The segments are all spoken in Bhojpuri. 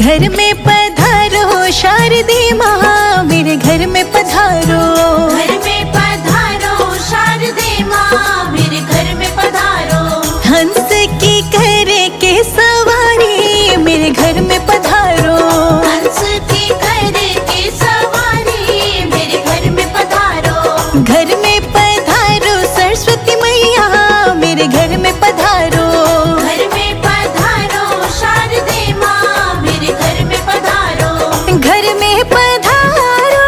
घर में पधारो शारदे माँ, मेरे घर में पधारो। घर में पधारो शारदे माँ, मेरे घर में पधारो। हंस की करे के सवारी, मेरे घर में पधारो। हंस की करे के सवारी, मेरे घर में पधारो। घर में पधारो सरस्वती मैया, मेरे घर में पधारो। घर में पधारो शारदे माँ, मेरे घर में पधारो। घर में पधारो,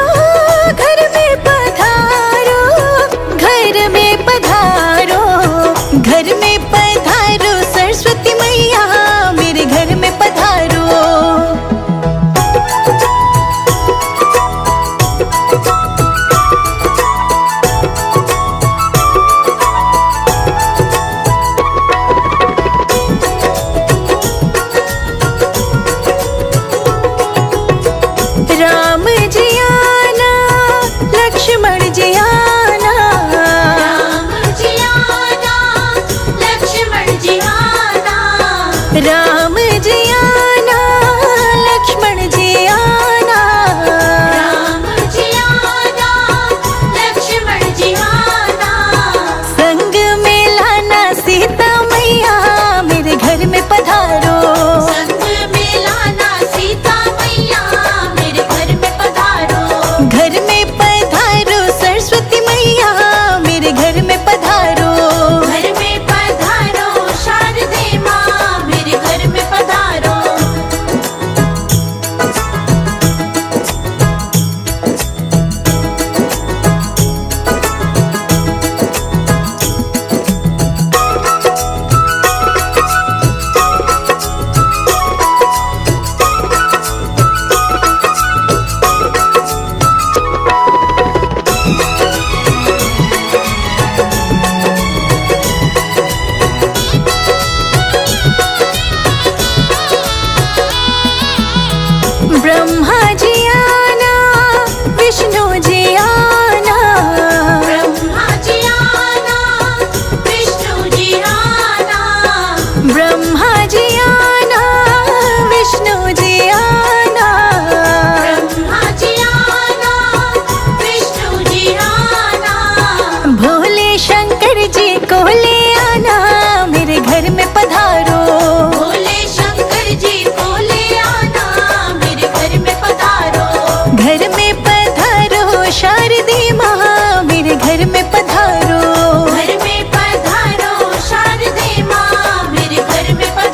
घर में पधारो, घर में पधारो। घर में पधारो सरस्वती मैया, मेरे घर में पधारो। राम जी आना, लक्ष्मण जी आना। राम जी आना, लक्ष्मण जी आना। राम जी आना, लक्ष्मण जी आना। राम जी आना, लक्ष्मण जी आना। संग में लाना सीता मैया, मेरे घर में पधारो। संग में लाना सीता मैया, मेरे घर में पधारो। घर में पधारो सरस्वती मैया, मेरे घर में पधारो। घर में पधारो शारदे माँ, मेरे घर में पधारो। ब्रह्मा जी आना, विष्णु जी आना। ब्रह्मा जी आना, विष्णु जी आना। ब्रह्मा जी आना, विष्णु जी आना। ब्रह्मा जी आना, विष्णु जी आना। भोले शंकर जी को ले आना, मेरे घर में पधारो। भोले शंकर जी को ले आना, मेरे घर में पधारो। घर में पधारो शारदे माँ, मेरे घर में पधारो। घर में पधारो शारदे माँ, मेरे घर में पधारो।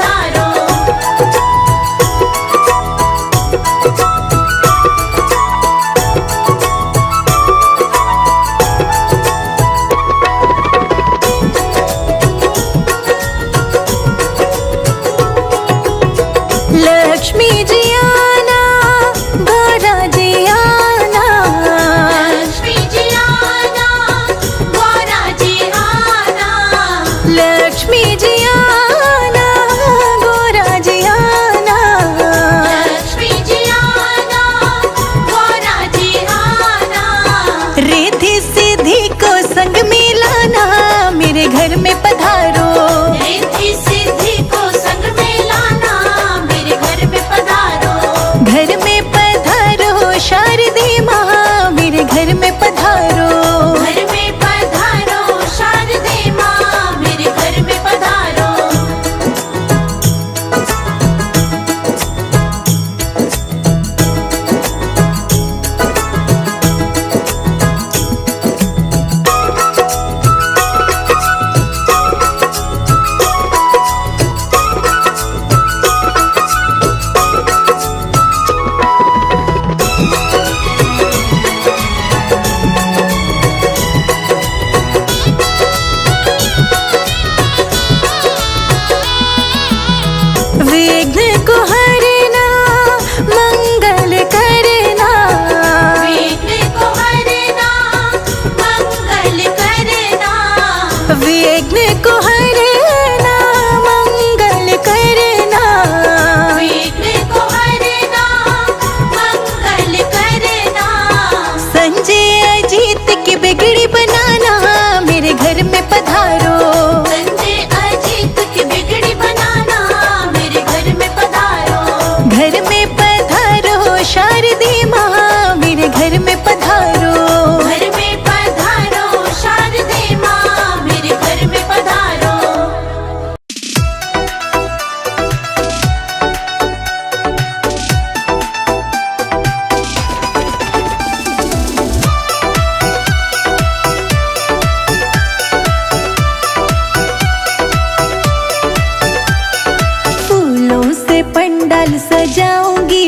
पंडाल सजाऊंगी,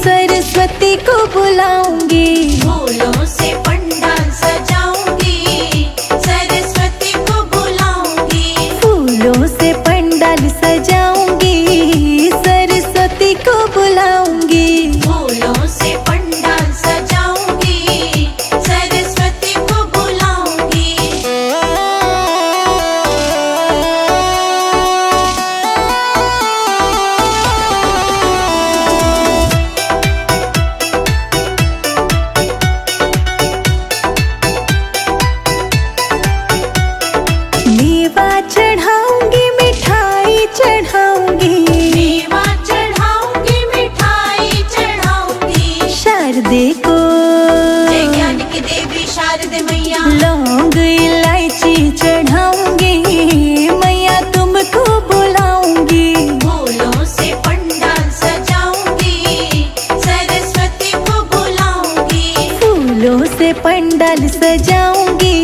सरस्वती को बुलाऊंगी। फूलों से पंडाल सजाऊंगी, सरस्वती को बुलाऊंगी। फूलों से पंडाल सजाऊंगी, सरस्वती को बुलाऊंगी। फूलों से पंडाल सजाऊंगी, सरस्वती को बुलाऊंगी। मेवा चढ़ाऊंगी, मिठाई चढ़ाऊंगी। मेवा चढ़ाऊंगी, मिठाई चढ़ाऊंगी। शारदे को जय ज्ञान की देवी शारदे मैया। लौंग इलायची चढ़ाऊंगी, मैया तुमको बुलाऊंगी। फूलों से पंडाल सजाऊंगी, सरस्वती को बुलाऊंगी। फूलों से पंडाल सजाऊंगी,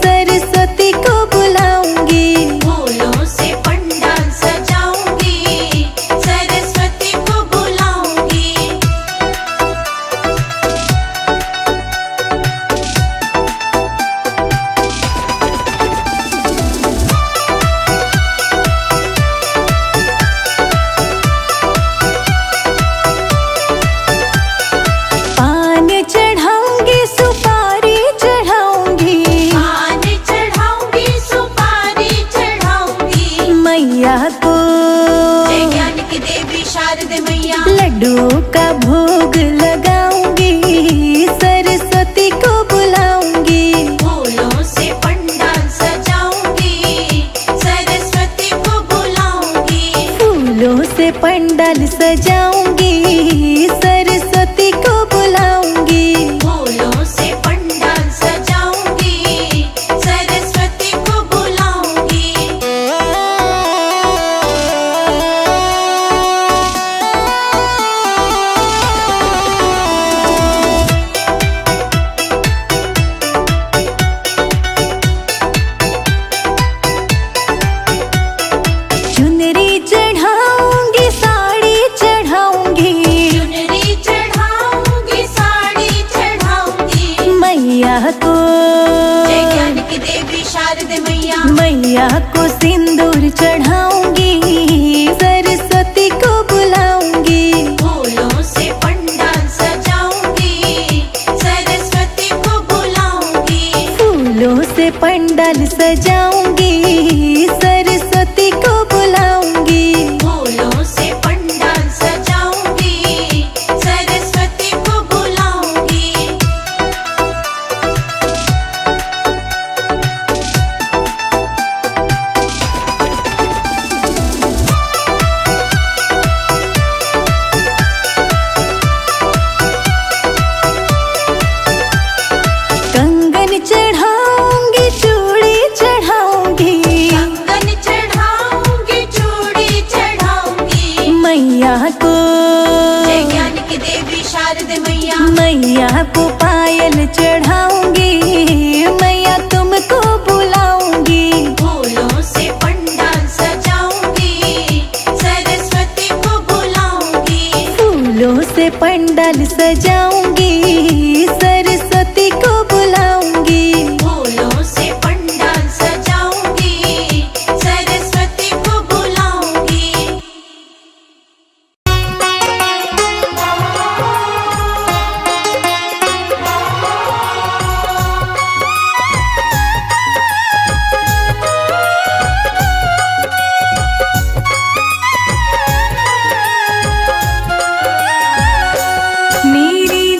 सरस्वती को बुलाऊंगी। फूलों से पंडाल सजाऊंगी, सरस्वती को बुलाऊंगी। पान चढ़ाऊंगी, सुपारी चढ़ाऊंगी। पान चढ़ाऊंगी, सुपारी चढ़ाऊंगी। मैया को जय ज्ञान की देवी शारदे मैया। लड्डुओं का भोग लगाऊंगी, सरस्वती को बुलाऊंगी। फूलों से पंडाल सजाऊंगी, सरस्वती को बुलाऊंगी। फूलों से पंडाल सजाऊंगी, सरस्वती को बुलाऊंगी। फूलों से पंडाल सजाऊंगी, सरस्वती को बुलाऊंगी। चुनरी चढ़ाऊंगी, साड़ी चढ़ाऊंगी। चुनरी चढ़ाऊंगी, साड़ी चढ़ाऊंगी। मैया को जय ज्ञान की देवी शारदे मैया। मैया को सिंदूर चढ़ाऊंगी, सरस्वती को बुलाऊंगी। फूलों से पंडाल सजाऊंगी, सरस्वती को बुलाऊंगी। फूलों से पंडाल सजाऊंगी, सरस्वती को बुलाऊंगी। फूलों से पंडाल सजाऊंगी, सरस्वती को बुलाऊंगी। कंगन चढ़ाऊंगी, चूड़ी चढ़ाऊंगी। कंगन चढ़ाऊंगी, चूड़ी चढ़ाऊंगी। मैया को जय ज्ञान की देवी शारदे मैया। मैया को पायल चढ़ाऊंगी, मैया तुमको बुलाऊंगी। फूलों से पंडाल सजाऊंगी, सरस्वती को बुलाऊंगी। फूलों से पंडाल सजाऊंगी, सरस्वती को बुलाऊंगी। फूलों से पंडाल सजाऊंगी, सरस्वती को बुलाऊंगी। मेरी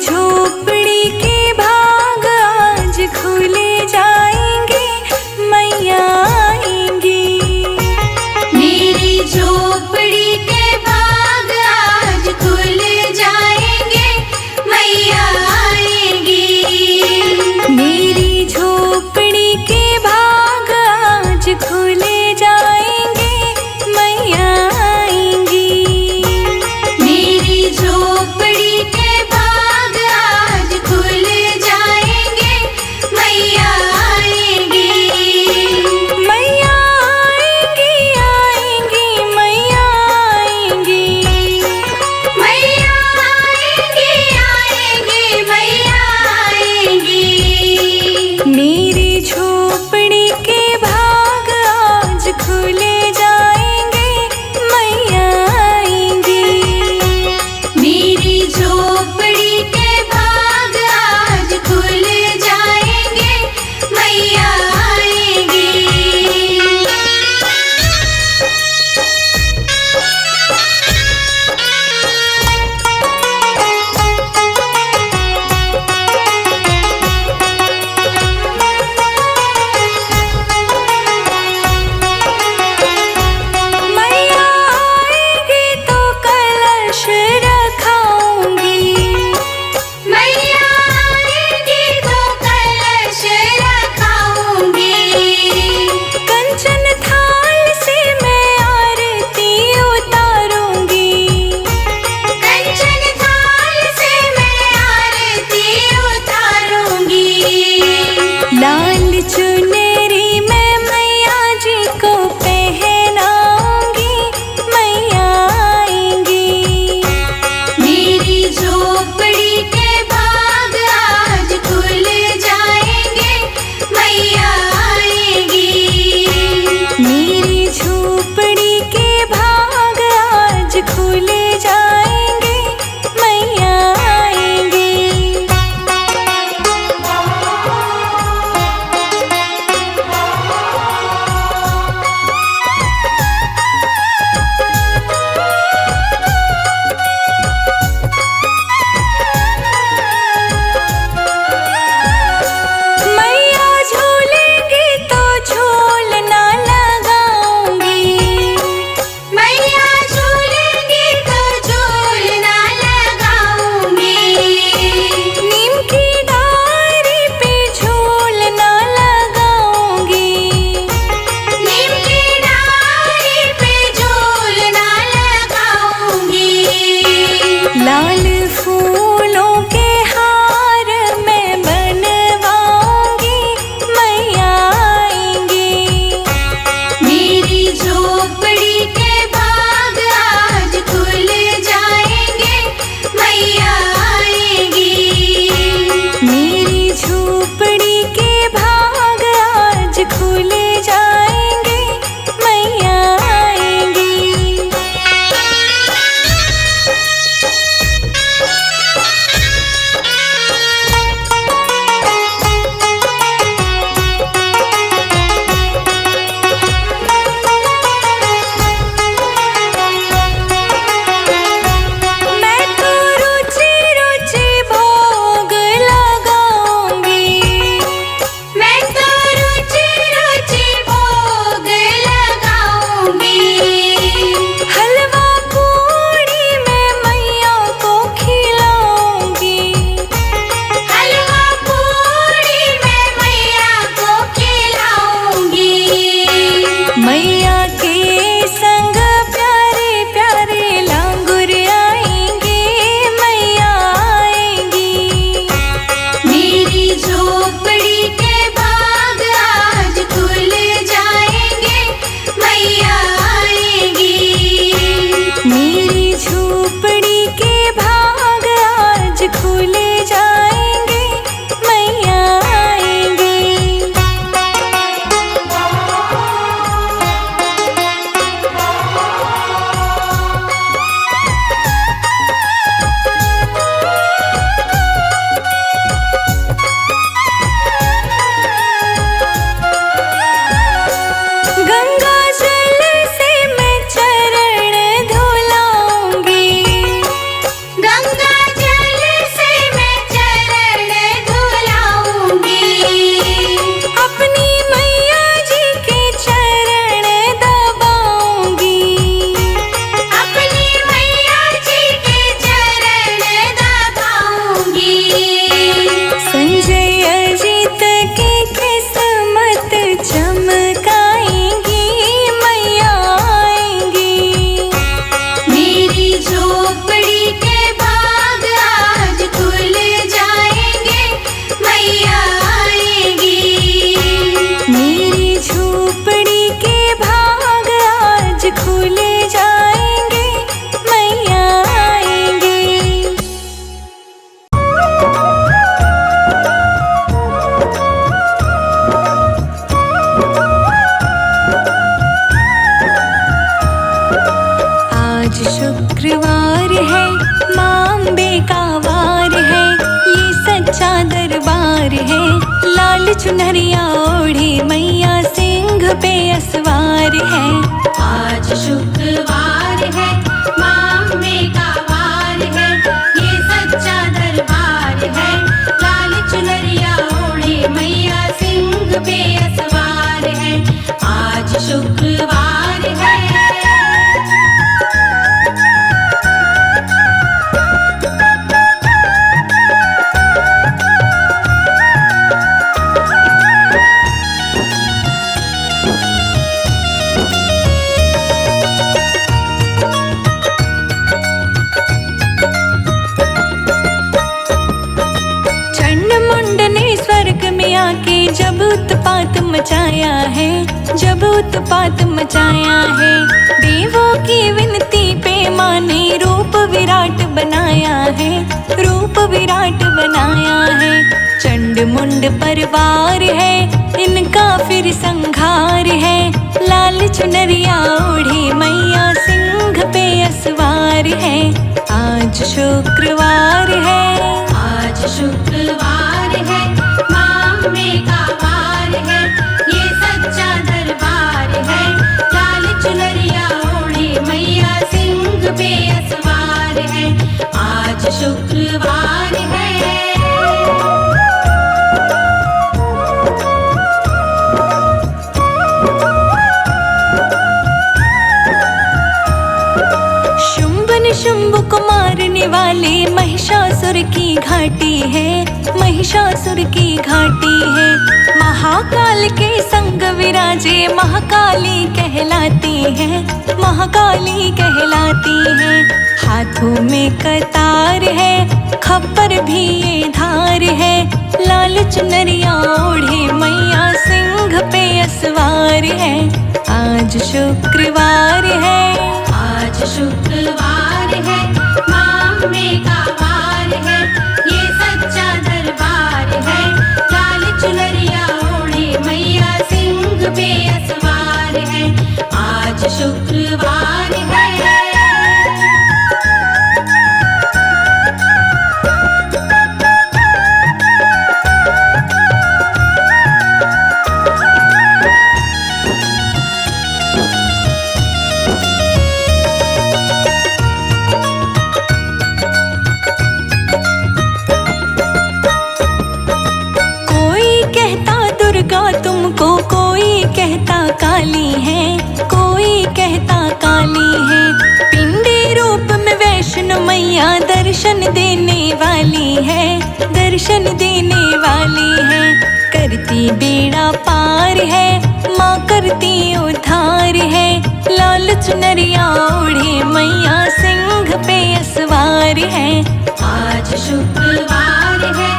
जाएंगे, मैया आएंगी। आज शुक्रवार है, माँ अम्बे का वार है, ये सच्चा दरबार है। लाल चुनरिया ओढ़े मैया सिंह पे असवार है। आज शुक्रवार है, माँ अम्बे का वार है, ये सच्चा दरबार है। लाल चुनरिया ओढ़े मैया सिंह पे असवार है। आज शुक्रवार है। आके जब उत्पात मचाया है, जब उत्पात मचाया है। देवों की विनती पे माँ ने रूप विराट बनाया है, रूप विराट बनाया है। चंड मुंड परवार है, इनका फिर संघार है। लाल चुनरिया ओढ़े मैया सिंह पे असवार है। आज शुक्रवार है, आज शुक्रवार है, माँ अम्बे का वार है, ये सच्चा दरबार है। लाल चुनरिया ओढ़े मैया सिंह पे असवार है। आज शुक्रवार है। शुंभ को मारने वाले महिषासुर की घाटी है, महिषासुर की घाटी है। महाकाल के संग विराजे महाकाली कहलाती है, महाकाली कहलाती है। हाथों में कतार है, खप्पर भी ये धार है। लाल चुनरिया ओढ़े मैया सिंह पे असवार है। आज शुक्रवार है, आज शुक्रवार है, माँ अम्बे का वार है, ये सच्चा दरबार है। लाल चुनरिया ओढ़े मैया सिंह पे असवार है। आज शुक्रवार है। तुमको कोई कहता काली है, कोई कहता काली है। पिंडी रूप में वैष्णो मैया दर्शन देने वाली है, दर्शन देने वाली है। करती बेड़ा पार है, माँ करती उद्धार है। लाल चुनरिया ओढ़े मैया सिंह पे असवार है। आज शुक्रवार है,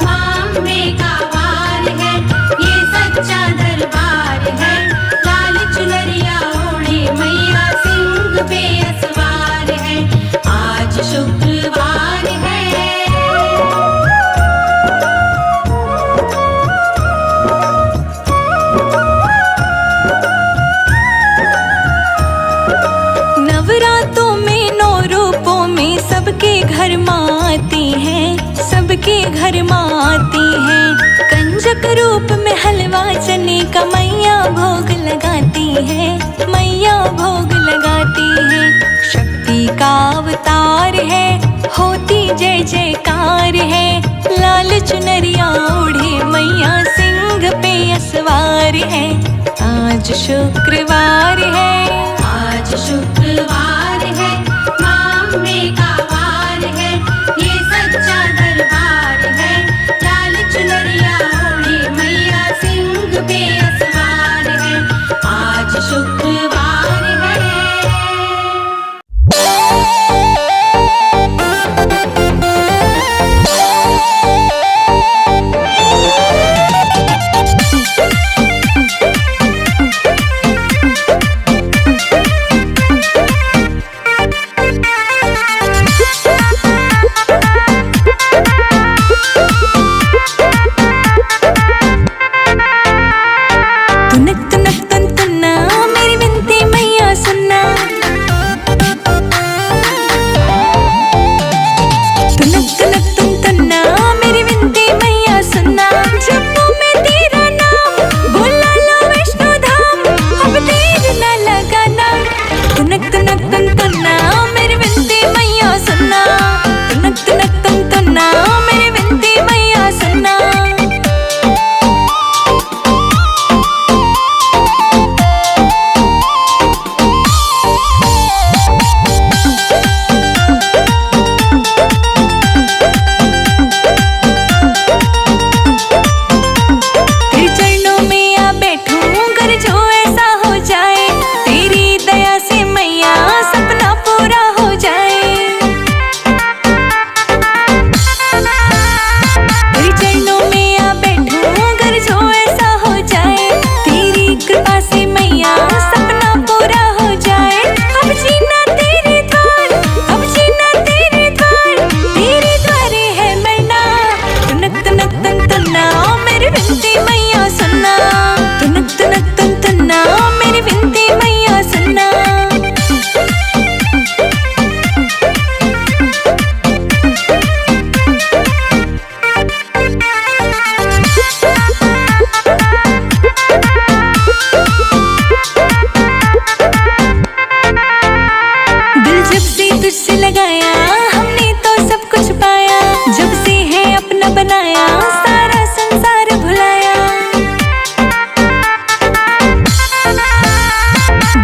माँ अम्बे का वार है, ये सच्चा दरबार है। लाल चुनरिया ओढ़े मैया सिंह पे असवार है। आज शुक्रवार है। नवरातों में 9 रूपों में सबके घर माँ आती है, सबके घर माँ आती है। कंजक रूप में हलवा चने का मैया भोग लगाती है, मैया भोग लगाती है। शक्ति का अवतार है, होती जय जयकार है। लाल चुनरिया ओढ़े मैया सिंह पे असवार है। आज शुक्रवार है, आज शुक्रवार है, माँ अम्बे का वार है, ये सच्चा दरबार है। लाल चुनरिया ओढ़े मैया सिंह पे असवार है। आज शुक्रवार है। जब से तुझसे लगाया हमने तो सब कुछ पाया, जब से है अपना बनाया सारा संसार भुलाया।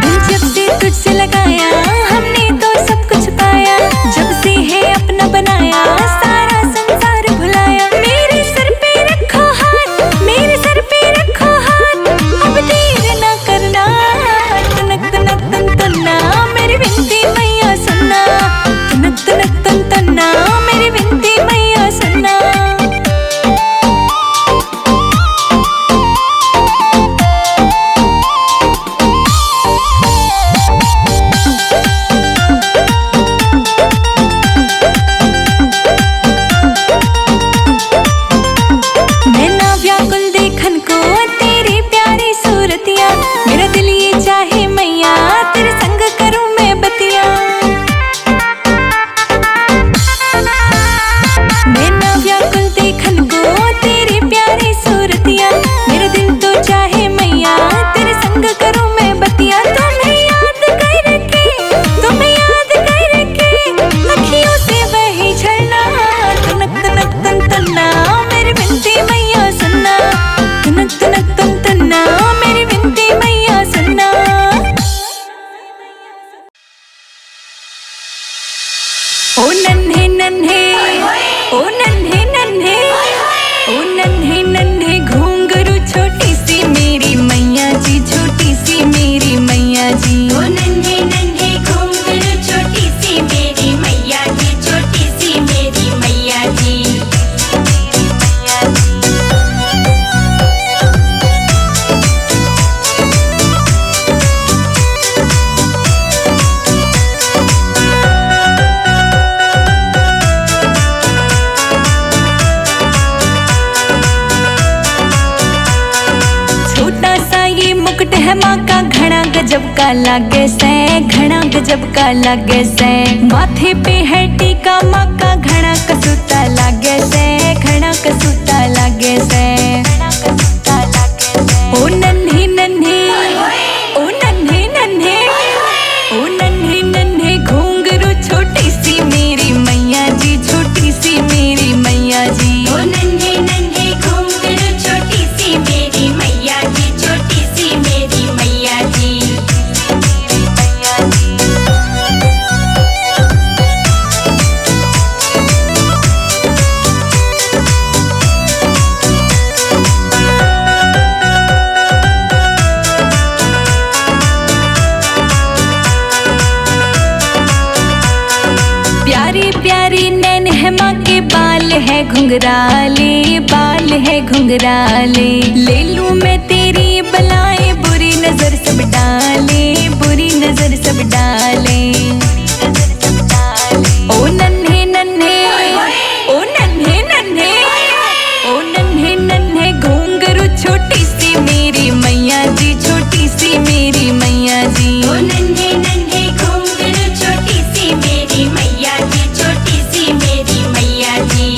दिल जब से तुझसे लगाया हमने तो सब कुछ पाया, जब से है अपना बनाया सारा संसार भुलाया। मेरे सर पे रखो हाथ, मेरे सर पे रखो हाथ, अब देर ना करना, तनक तनक तन तन्ना मेरी विनती मैया सुनना, तनक तनक तन तन्ना मेरी विनती मैया सुनना। नैना व्याकुल देखन को तेरी प्यारी सूरतिया, मेरा दिल ये चाहे मैया तेरे संग करूं मैं बतिया। नैना व्याकुल देखन को तेरी प्यारी सूरतिया, मेरा दिल तो चाहे मैया तेरे संग करूं मैं बतिया। तुम्हें याद करके, तुम्हें याद करके अखियों से बहे झरना, तनक तनक तन तन्ना मेरी विनती मैया सुनना, तनक तनक तन तन्ना मेरी विनती मैया सुनना। ओ नन्हे नन्हे, ओ नन्हे नन्हे, ओ नन्हे नन्हे घुंघरू छोटी सी मेरी मैया जी, छोटी सी मेरी मैया जी। ओ नन्हे नन्हे घुंघरू छोटी सी मेरी मैया जी, छोटी सी मेरी मैया जी। छोटा सा ये मुकुट है माँ का, घना गजब का लागे से, घना गजब का लागे से। माथे पे है टीका माँ का, घना कसूता लागे से, घना कसूता लागे से। ओ नन्हे नन्हे, ओ नन्हे नन्हे, ओ नन्हे नन्हे घुंघरू छोटी सी मेरी मैया जी, छोटी सी मेरी मैया जी। ओ नन्हे नन्हे घुंघरू छोटी सी मेरी मैया जी, छोटी सी मेरी मैया जी। प्यारी प्यारी नैन है माँ के, बाल है घुंघराले, बाल है घुंघराले। ले लूं मैं तेरी बलाएं, बुरी नजर सब डाले, बुरी नजर सब डाले। ओ नन्हे नन्हे, ओ नन्हे नन्हे, ओ नन्हे नन्हे घुंघरू छोटी सी मेरी मैया जी, छोटी सी मेरी मैया जी। ओ नन्हे नन्हे घुंघरू छोटी सी मेरी मैया जी, छोटी सी मेरी मैया जी।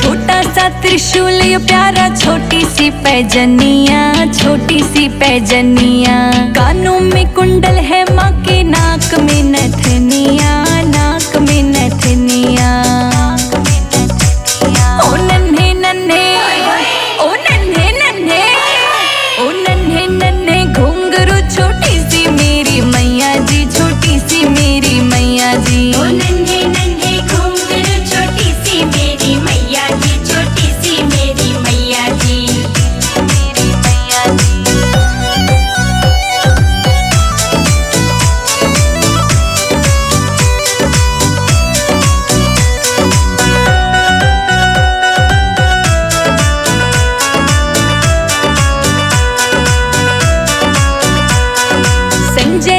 छोटा सा त्रिशूल ये प्यारा, छोटी सी पैजनिया, छोटी सी पैजनिया। कानों में कुंडल है माँ के, नाक में नथनिया, नाक में नथनिया। ओ नन्हे नन्हे, ओ नन्हे नन्हे, ओ नन्हे नन्हे घुंघरू छोटी सी मेरी मैया जी, छोटी सी मेरी मैया जी। ओ नन्हे नन्हे घुंघरू छोटी सी मेरी मैया जी, छोटी सी मेरी मैया जी।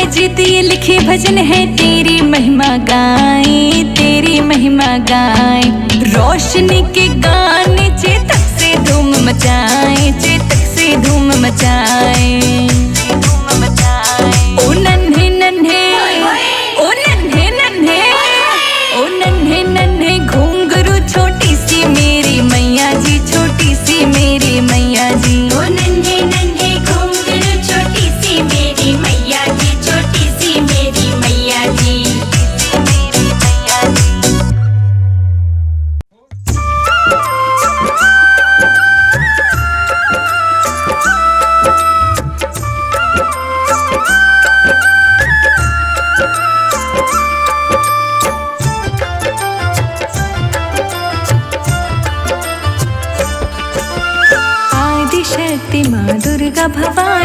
जीत ये लिखे भजन है, तेरी महिमा गाएं, तेरी महिमा गाएं। रोशनी के गाने चेतक से धूम मचाएं, चेतक से धूम मचाएं।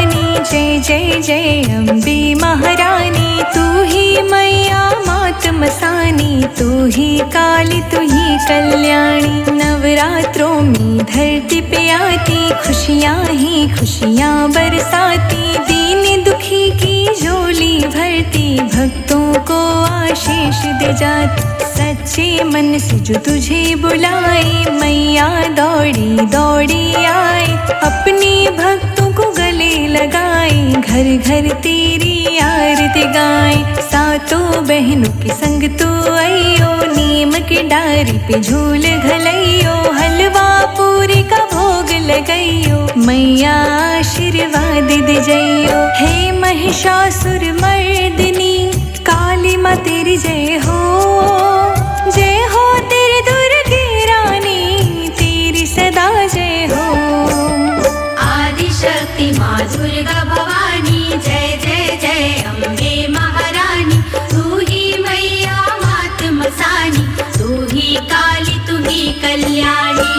महारानी, जय जय जय अम्बे महारानी। तू ही मैया मात मसानी, तू ही काली तू ही कल्याणी। नवरात्रों में धरती पे आती, खुशियाँ ही खुशियाँ बरसाती। दीन दुखी की झोली भरती, भक्तों को आशीष दे जाती। सच्चे मन से जो तुझे बुलाए, मैया दौड़ी दौड़ी आए। अपने भक्तों को गले लगाए, घर घर तेरी आरती गाए। सातों बहनों के संग तू आइयो, नीम के डारी पे झूल घलैयो। हलवा पूरी का भोग लगैयो, मैया आशीर्वाद दे जइयो। हे महिषासुर मर्दिनी, काली माँ तेरी जय हो। जय हो तेरी दुर्गे रानी, तेरी सदा जय हो। आदिशक्ति माँ दुर्गा भवानी, जय जय जय अम्बे महारानी। तू ही मैया मात मसानी, तू ही काली तू ही कल्याणी।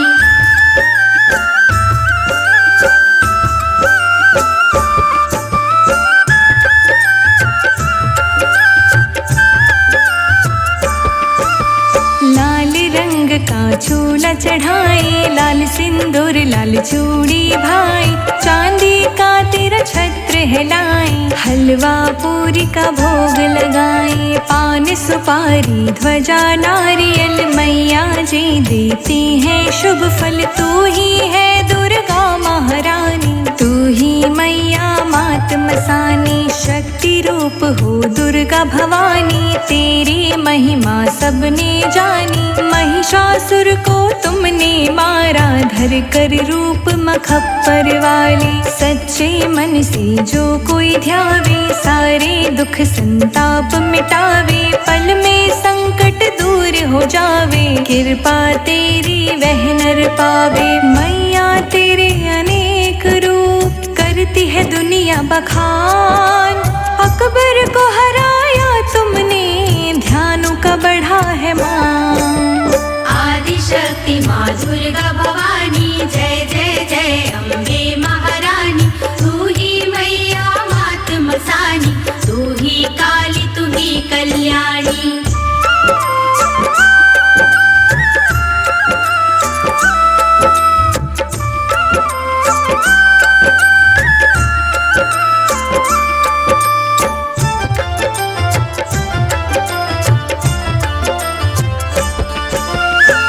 का चूला चढ़ाए, लाल सिंदूर लाल चूड़ी भाई। चांदी का तेरा छत्र हिलाए, हलवा पूरी का भोग लगाए। पान सुपारी ध्वजा नारियल, मैया जी देती है शुभ फल। तू ही है दुर्गा महारानी, तू ही मैया मात मसानी। शक्ति रूप हो दुर्गा भवानी, तेरी महिमा सबने जानी। महिषासुर को तुमने मारा, धर कर रूप मखप्पर वाले। सच्चे मन से जो कोई ध्यावे, सारे दुख संताप मिटावे। पल में संकट दूर हो जावे, कृपा तेरी वह नर पावे। मैया तेरे अनेक रूप, करती है दुनिया बखान। अकबर को हराया तुमने, ध्यानों का बढ़ा है मान। आदिशक्ति माँ दुर्गा भवानी, जय जय जय अम्बे महारानी। तू ही मैया मात मसानी, तू ही काली तू ही कल्याणी।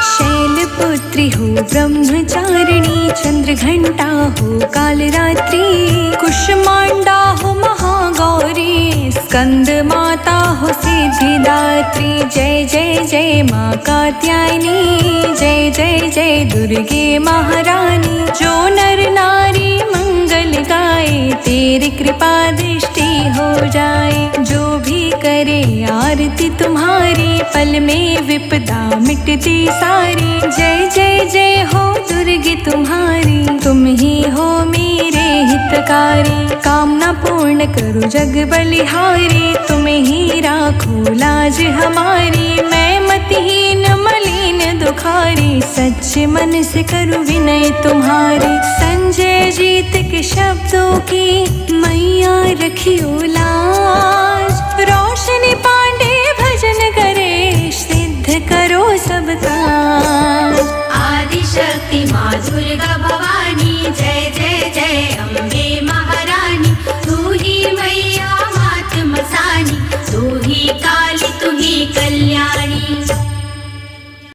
शैलपुत्री हो ब्रह्मचारिणी, चंद्र घंटा हो कालरात्रि। कुष्मांडा हो महागौरी, स्कंद माता हो सिद्धिदात्री। जय जय जय माँ कात्यायनी, जय जय जय दुर्गे महारानी। जो नर नारी मंगल गाए, तेरी कृपा दृष्टि हो जाए। जो भी करे आरती तुम्हारी, पल में विपदा मिटती सारी। जय जय जय हो दुर्गे तुम्हारी, तुम ही हो मेरे हितकारी। कामना पूर्ण करो जग बलिहारी, तुम ही राखो लाज हमारी। मैं मतिहीन मलिन दुखारी, सच्चे मन से करूँ विनय तुम्हारी। संजय जीत के शब्दों की मैया रखियो लाज, रोशन